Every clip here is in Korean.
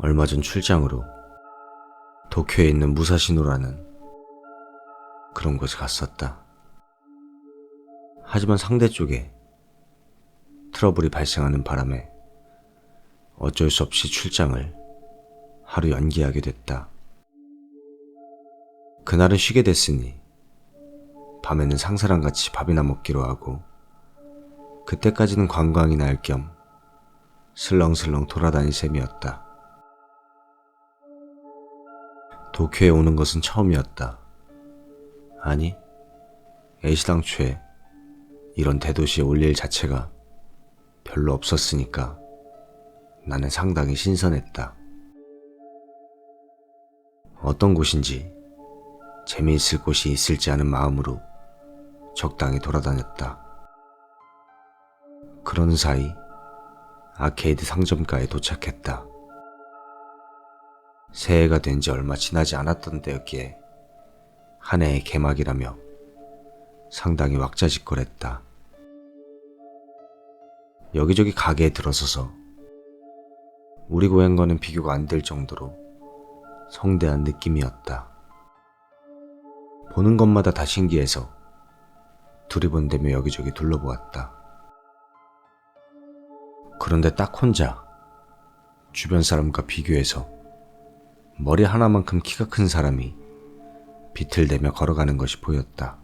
얼마 전 출장으로 도쿄에 있는 무사시노라는 그런 곳에 갔었다. 하지만 상대 쪽에 트러블이 발생하는 바람에 어쩔 수 없이 출장을 하루 연기하게 됐다. 그날은 쉬게 됐으니 밤에는 상사랑 같이 밥이나 먹기로 하고 그때까지는 관광이나 할 겸 슬렁슬렁 돌아다닐 셈이었다. 도쿄에 오는 것은 처음이었다. 아니, 애시당초에 이런 대도시에 올 일 자체가 별로 없었으니까 나는 상당히 신선했다. 어떤 곳인지 재미있을 곳이 있을지 하는 마음으로 적당히 돌아다녔다. 그러는 사이 아케이드 상점가에 도착했다. 새해가 된 지 얼마 지나지 않았던 때였기에 한 해의 개막이라며 상당히 왁자지껄했다. 여기저기 가게에 들어서서 우리 고향과는 비교가 안 될 정도로 성대한 느낌이었다. 보는 것마다 다 신기해서 두리번대며 여기저기 둘러보았다. 그런데 딱 혼자 주변 사람과 비교해서 머리 하나만큼 키가 큰 사람이 비틀대며 걸어가는 것이 보였다.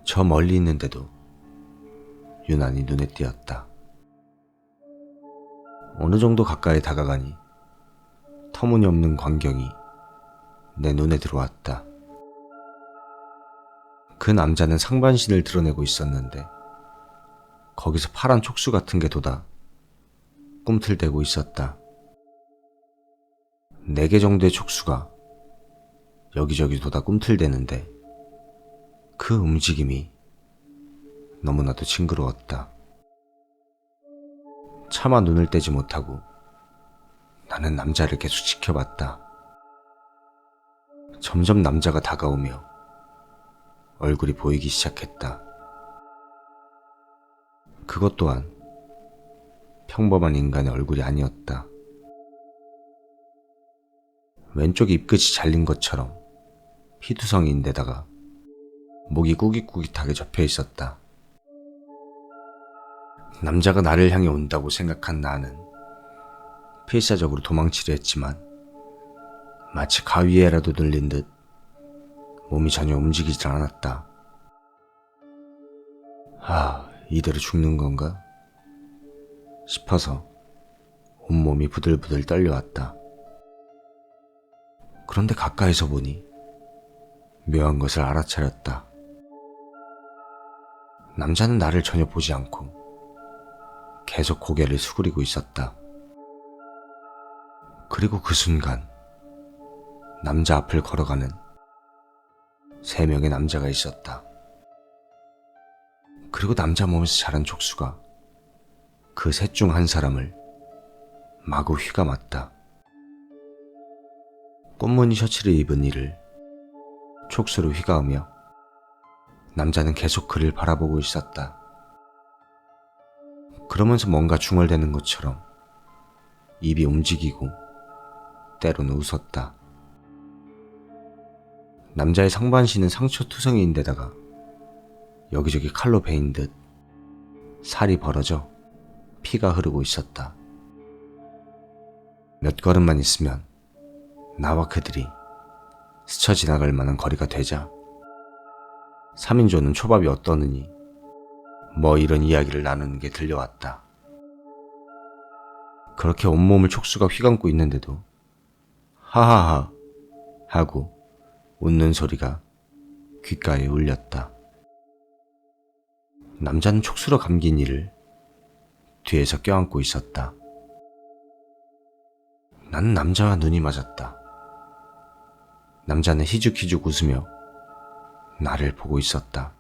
저 멀리 있는데도 유난히 눈에 띄었다. 어느 정도 가까이 다가가니 터무니없는 광경이 내 눈에 들어왔다. 그 남자는 상반신을 드러내고 있었는데 거기서 파란 촉수 같은 게 돋아 꿈틀대고 있었다. 4개 정도의 촉수가 여기저기 돋아 꿈틀대는데 그 움직임이 너무나도 징그러웠다. 차마 눈을 떼지 못하고 나는 남자를 계속 지켜봤다. 점점 남자가 다가오며 얼굴이 보이기 시작했다. 그것 또한 평범한 인간의 얼굴이 아니었다. 왼쪽 입끝이 잘린 것처럼 피투성이인데다가 목이 꾸깃꾸깃하게 접혀 있었다. 남자가 나를 향해 온다고 생각한 나는 필사적으로 도망치려 했지만 마치 가위에라도 눌린 듯 몸이 전혀 움직이질 않았다. 이대로 죽는 건가 싶어서 온몸이 부들부들 떨려왔다. 그런데 가까이서 보니 묘한 것을 알아차렸다. 남자는 나를 전혀 보지 않고 계속 고개를 수그리고 있었다. 그리고 그 순간 남자 앞을 걸어가는 3명의 남자가 있었다. 그리고 남자 몸에서 자란 촉수가 그 셋 중 한 사람을 마구 휘감았다. 꽃무늬 셔츠를 입은 이를 촉수로 휘가으며 남자는 계속 그를 바라보고 있었다. 그러면서 뭔가 중얼대는 것처럼 입이 움직이고 때로는 웃었다. 남자의 상반신은 상처투성이인데다가 여기저기 칼로 베인 듯 살이 벌어져 피가 흐르고 있었다. 몇 걸음만 있으면 나와 그들이 스쳐 지나갈 만한 거리가 되자 3인조는 초밥이 어떠느니 뭐 이런 이야기를 나누는 게 들려왔다. 그렇게 온몸을 촉수가 휘감고 있는데도 하하하 하고 웃는 소리가 귓가에 울렸다. 남자는 촉수로 감긴 이를 뒤에서 껴안고 있었다. 나는 남자와 눈이 맞았다. 남자는 희죽희죽 웃으며 나를 보고 있었다.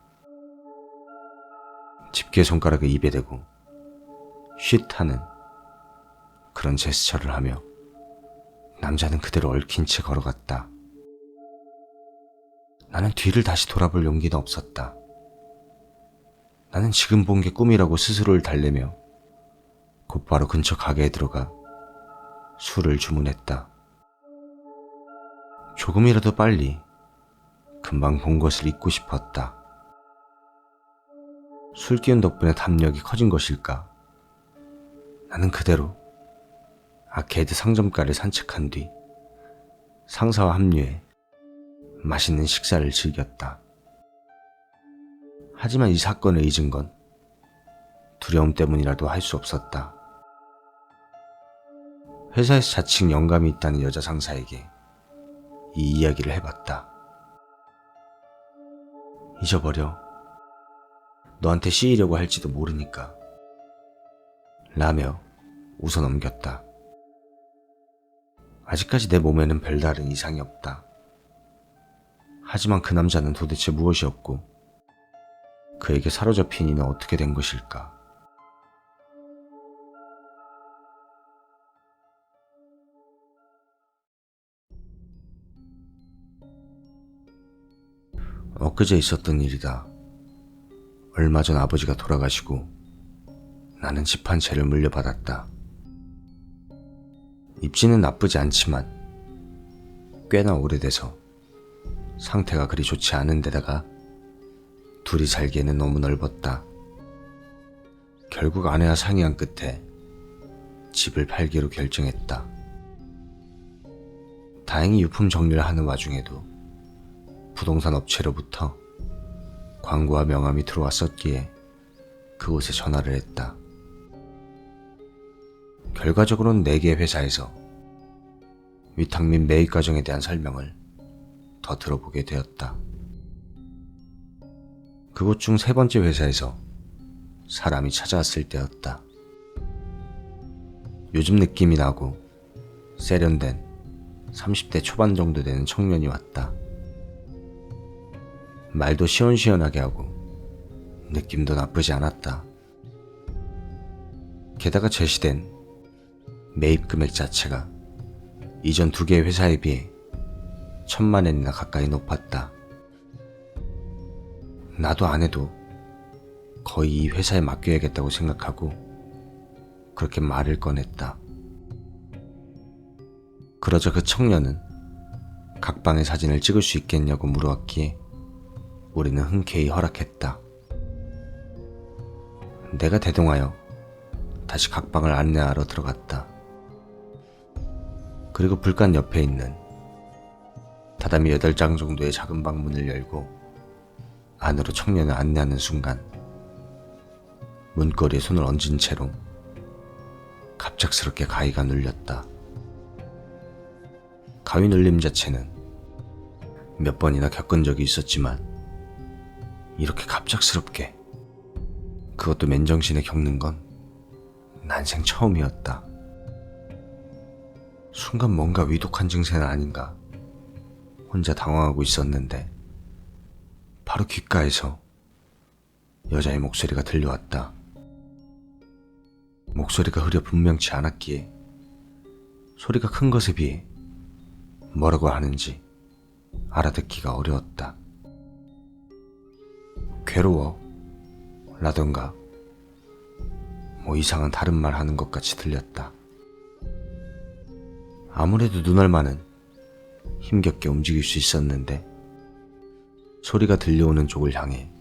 집게 손가락을 입에 대고 쉿 하는 그런 제스처를 하며 남자는 그대로 얽힌 채 걸어갔다. 나는 뒤를 다시 돌아볼 용기는 없었다. 나는 지금 본 게 꿈이라고 스스로를 달래며 곧바로 근처 가게에 들어가 술을 주문했다. 조금이라도 빨리 금방 본 것을 잊고 싶었다. 술 기운 덕분에 담력이 커진 것일까? 나는 그대로 아케이드 상점가를 산책한 뒤 상사와 합류해 맛있는 식사를 즐겼다. 하지만 이 사건을 잊은 건 두려움 때문이라도 할 수 없었다. 회사에서 자칭 영감이 있다는 여자 상사에게 이 이야기를 해봤다. 잊어버려. 너한테 씌이려고 할지도 모르니까. 라며 웃어 넘겼다. 아직까지 내 몸에는 별다른 이상이 없다. 하지만 그 남자는 도대체 무엇이었고 그에게 사로잡힌 이는 어떻게 된 것일까? 엊그제 있었던 일이다. 얼마 전 아버지가 돌아가시고 나는 집 한 채를 물려받았다. 입지는 나쁘지 않지만 꽤나 오래돼서 상태가 그리 좋지 않은 데다가 둘이 살기에는 너무 넓었다. 결국 아내와 상의한 끝에 집을 팔기로 결정했다. 다행히 유품 정리를 하는 와중에도 부동산 업체로부터 광고와 명함이 들어왔었기에 그곳에 전화를 했다. 결과적으로는 4개의 회사에서 위탁 및 매입 과정에 대한 설명을 더 들어보게 되었다. 그곳 중 3번째 회사에서 사람이 찾아왔을 때였다. 요즘 느낌이 나고 세련된 30대 초반 정도 되는 청년이 왔다. 말도 시원시원하게 하고 느낌도 나쁘지 않았다. 게다가 제시된 매입 금액 자체가 이전 2개의 회사에 비해 10,000,000엔이나 가까이 높았다. 나도 아내도 거의 이 회사에 맡겨야겠다고 생각하고 그렇게 말을 꺼냈다. 그러자 그 청년은 각방의 사진을 찍을 수 있겠냐고 물어왔기에 우리는 흔쾌히 허락했다. 내가 대동하여 다시 각방을 안내하러 들어갔다. 그리고 불간 옆에 있는 다다미 8장 정도의 작은 방문을 열고 안으로 청년을 안내하는 순간 문고리에 손을 얹은 채로 갑작스럽게 가위가 눌렸다. 가위 눌림 자체는 몇 번이나 겪은 적이 있었지만 이렇게 갑작스럽게 그것도 맨정신에 겪는 건 난생 처음이었다. 순간 뭔가 위독한 증세는 아닌가 혼자 당황하고 있었는데 바로 귓가에서 여자의 목소리가 들려왔다. 목소리가 흐려 분명치 않았기에 소리가 큰 것에 비해 뭐라고 하는지 알아듣기가 어려웠다. 괴로워 라던가 뭐 이상한 다른 말 하는 것 같이 들렸다. 아무래도 눈얼마는 힘겹게 움직일 수 있었는데 소리가 들려오는 쪽을 향해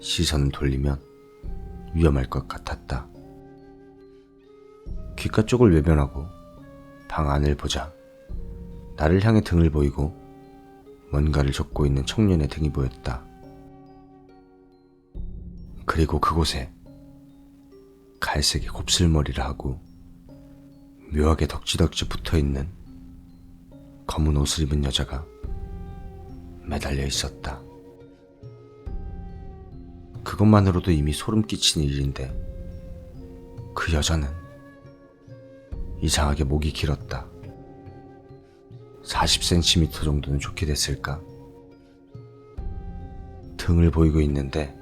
시선을 돌리면 위험할 것 같았다. 귓가 쪽을 외면하고 방 안을 보자 나를 향해 등을 보이고 뭔가를 적고 있는 청년의 등이 보였다. 그리고 그곳에 갈색의 곱슬머리를 하고 묘하게 덕지덕지 붙어있는 검은 옷을 입은 여자가 매달려 있었다. 그것만으로도 이미 소름 끼치는 일인데 그 여자는 이상하게 목이 길었다. 40cm 정도는 좋게 됐을까? 등을 보이고 있는데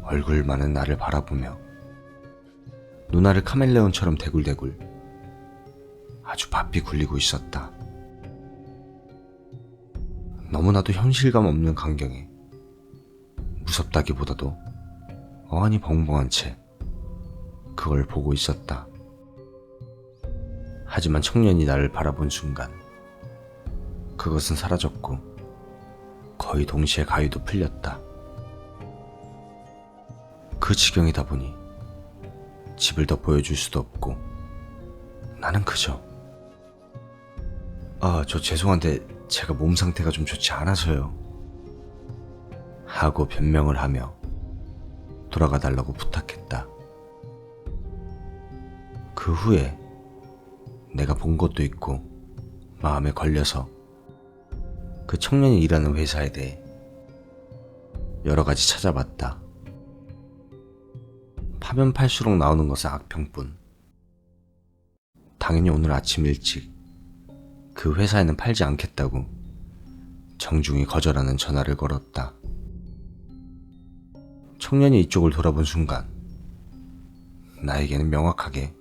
얼굴만은 나를 바라보며 눈알을 카멜레온처럼 대굴대굴 아주 바삐 굴리고 있었다. 너무나도 현실감 없는 광경에 무섭다기보다도 어안이 벙벙한 채 그걸 보고 있었다. 하지만 청년이 나를 바라본 순간 그것은 사라졌고 거의 동시에 가위도 풀렸다. 그 지경이다 보니 집을 더 보여줄 수도 없고 나는 그저 저 죄송한데 제가 몸 상태가 좀 좋지 않아서요 하고 변명을 하며 돌아가 달라고 부탁했다. 그 후에 내가 본 것도 있고 마음에 걸려서 그 청년이 일하는 회사에 대해 여러 가지 찾아봤다. 파면 팔수록 나오는 것은 악평뿐. 당연히 오늘 아침 일찍 그 회사에는 팔지 않겠다고 정중히 거절하는 전화를 걸었다. 청년이 이쪽을 돌아본 순간 나에게는 명확하게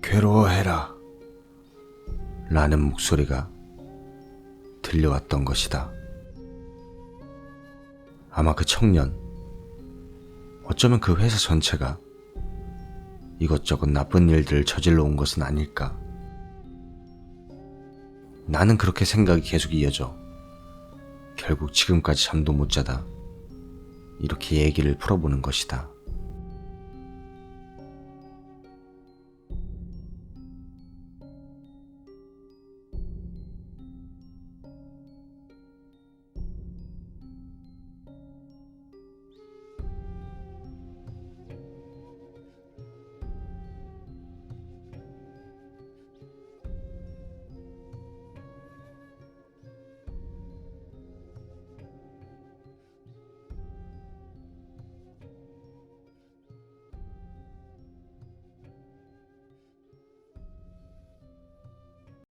괴로워해라 라는 목소리가 들려왔던 것이다. 아마 그 청년, 어쩌면 그 회사 전체가 이것저것 나쁜 일들을 저질러 온 것은 아닐까. 나는 그렇게 생각이 계속 이어져 결국 지금까지 잠도 못 자다 이렇게 얘기를 풀어보는 것이다.